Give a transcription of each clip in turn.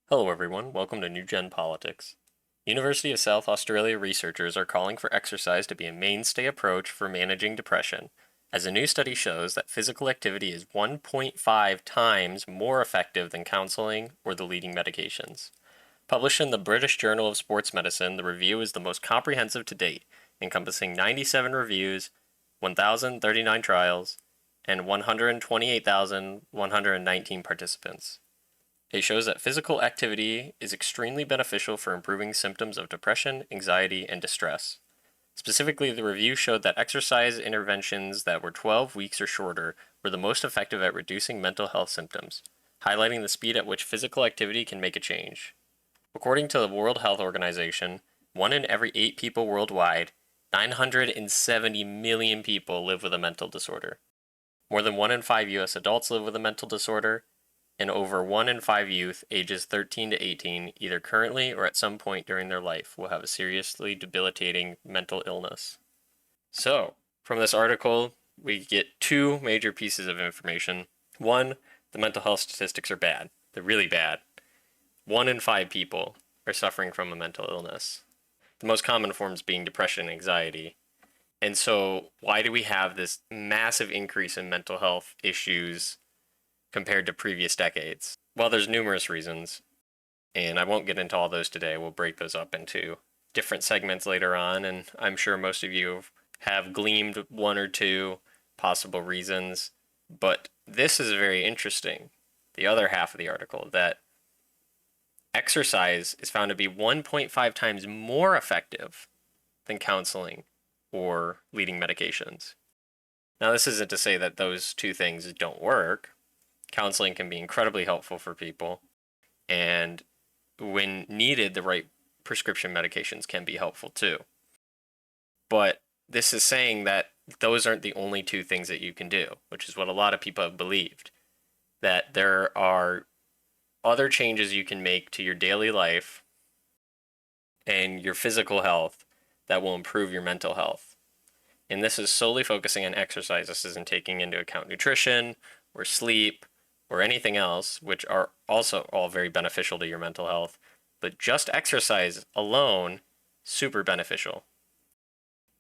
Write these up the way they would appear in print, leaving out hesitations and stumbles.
Hello everyone, welcome to New Gen Politics. University of South Australia researchers are calling for exercise to be a mainstay approach for managing depression, as a new study shows that physical activity is 1.5 times more effective than counseling or the leading medications. Published in the British Journal of Sports Medicine, the review is the most comprehensive to date, encompassing 97 reviews, 1,039 trials, and 128,119 participants. It shows that physical activity is extremely beneficial for improving symptoms of depression, anxiety, and distress. Specifically, the review showed that exercise interventions that were 12 weeks or shorter were the most effective at reducing mental health symptoms, highlighting the speed at which physical activity can make a change. According to the World Health Organization, 1 in every 8 people worldwide, 970 million people live with a mental disorder. More than 1 in 5 US adults live with a mental disorder, and over 1 in 5 youth ages 13 to 18, either currently or at some point during their life, will have a seriously debilitating mental illness. So, from this article, we get two major pieces of information. One, the mental health statistics are bad. They're really bad. 1 in 5 people are suffering from a mental illness. The most common forms being depression and anxiety. And so, why do we have this massive increase in mental health issues compared to previous decades? Well, there's numerous reasons, and I won't get into all those today. We'll break those up into different segments later on, and I'm sure most of you have gleamed one or two possible reasons, but this is very interesting. The other half of the article, that exercise is found to be 1.5 times more effective than counseling or leading medications. Now, this isn't to say that those two things don't work. Counseling can be incredibly helpful for people, and when needed, the right prescription medications can be helpful too. But this is saying that those aren't the only two things that you can do, which is what a lot of people have believed, that there are other changes you can make to your daily life and your physical health that will improve your mental health. And this is solely focusing on exercise. This isn't taking into account nutrition or sleep or anything else, which are also all very beneficial to your mental health. But just exercise alone, super beneficial.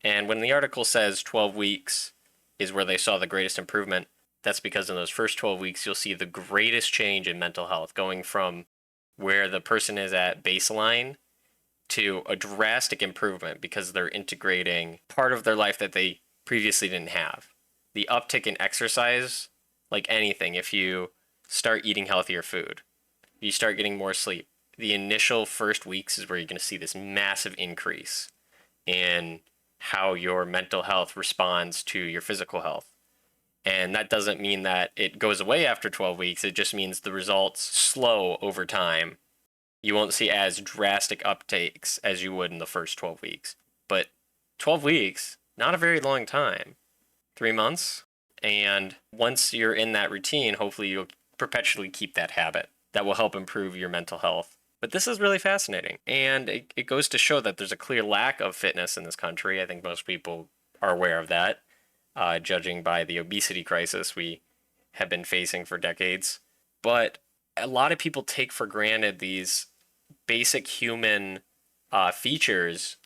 And when the article says 12 weeks is where they saw the greatest improvement, that's because in those first 12 weeks, you'll see the greatest change in mental health, going from where the person is at baseline to a drastic improvement because they're integrating part of their life that they previously didn't have. The uptick in exercise, like anything, if you start eating healthier food, you start getting more sleep, the initial first weeks is where you're going to see this massive increase in how your mental health responds to your physical health. And that doesn't mean that it goes away after 12 weeks. It just means the results slow over time. You won't see as drastic uptakes as you would in the first 12 weeks. But 12 weeks, not a very long time. 3 months. And once you're in that routine, hopefully you'll perpetually keep that habit. That will help improve your mental health. But this is really fascinating. And it goes to show that there's a clear lack of fitness in this country. I think most people are aware of that, judging by the obesity crisis we have been facing for decades. But a lot of people take for granted these basic human features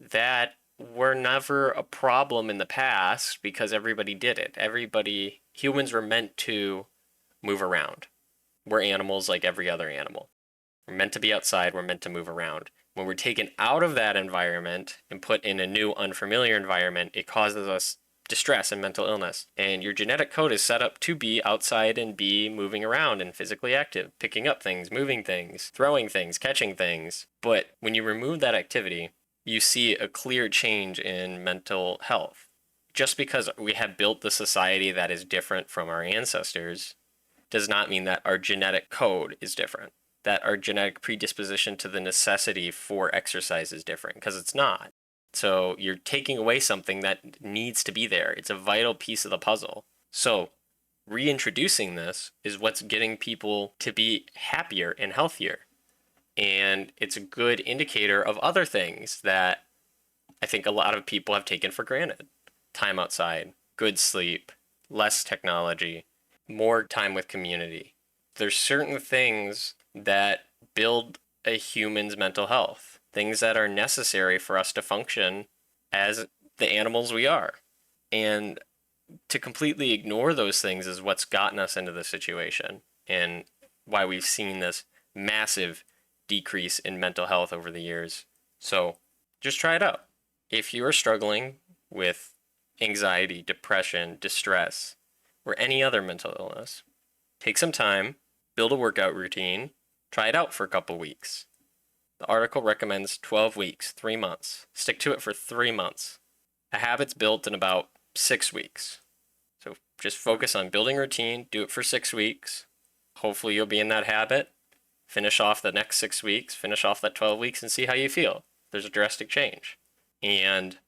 that were never a problem in the past because everybody did it. Humans were meant to move around. We're animals like every other animal. We're meant to be outside, we're meant to move around. When we're taken out of that environment and put in a new unfamiliar environment, it causes us distress and mental illness. And your genetic code is set up to be outside and be moving around and physically active, picking up things, moving things, throwing things, catching things. But when you remove that activity, you see a clear change in mental health. Just because we have built the society that is different from our ancestors does not mean that our genetic code is different, that our genetic predisposition to the necessity for exercise is different, because it's not. So you're taking away something that needs to be there. It's a vital piece of the puzzle. So reintroducing this is what's getting people to be happier and healthier. And it's a good indicator of other things that I think a lot of people have taken for granted. Time outside, good sleep, less technology, more time with community. There's certain things that build a human's mental health, things that are necessary for us to function as the animals we are. And to completely ignore those things is what's gotten us into this situation and why we've seen this massive decrease in mental health over the years. So just try it out. If you are struggling with anxiety, depression, distress, or any other mental illness, take some time, build a workout routine, try it out for a couple weeks. The article recommends 12 weeks, 3 months. Stick to it for 3 months. A habit's built in about 6 weeks. So just focus on building a routine, do it for 6 weeks. Hopefully you'll be in that habit. Finish off the next 6 weeks, finish off that 12 weeks and see how you feel. There's a drastic change. And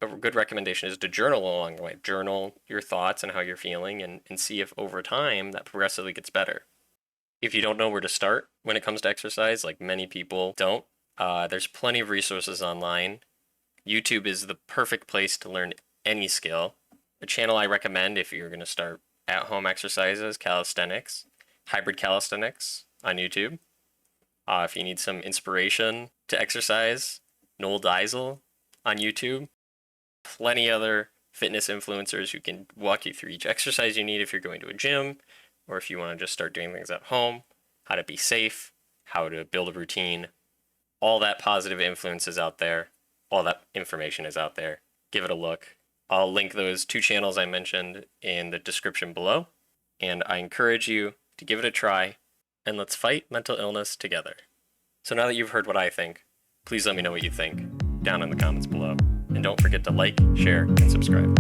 a good recommendation is to journal along the way. Journal your thoughts and how you're feeling and see if over time that progressively gets better. If you don't know where to start when it comes to exercise, like many people don't, there's plenty of resources online. YouTube is the perfect place to learn any skill. A channel I recommend if you're going to start at-home exercises, calisthenics, HybridCalisthenics on YouTube. If you need some inspiration to exercise, Noel Deyzel on YouTube. Plenty other fitness influencers who can walk you through each exercise you need if you're going to a gym, or if you want to just start doing things at home, how to be safe, how to build a routine. All that positive influence is out there. All that information is out there. Give it a look. I'll link those 2 channels I mentioned in the description below, and I encourage you to give it a try, and let's fight mental illness together. So now that you've heard what I think, please let me know what you think down in the comments below. And don't forget to like, share, and subscribe.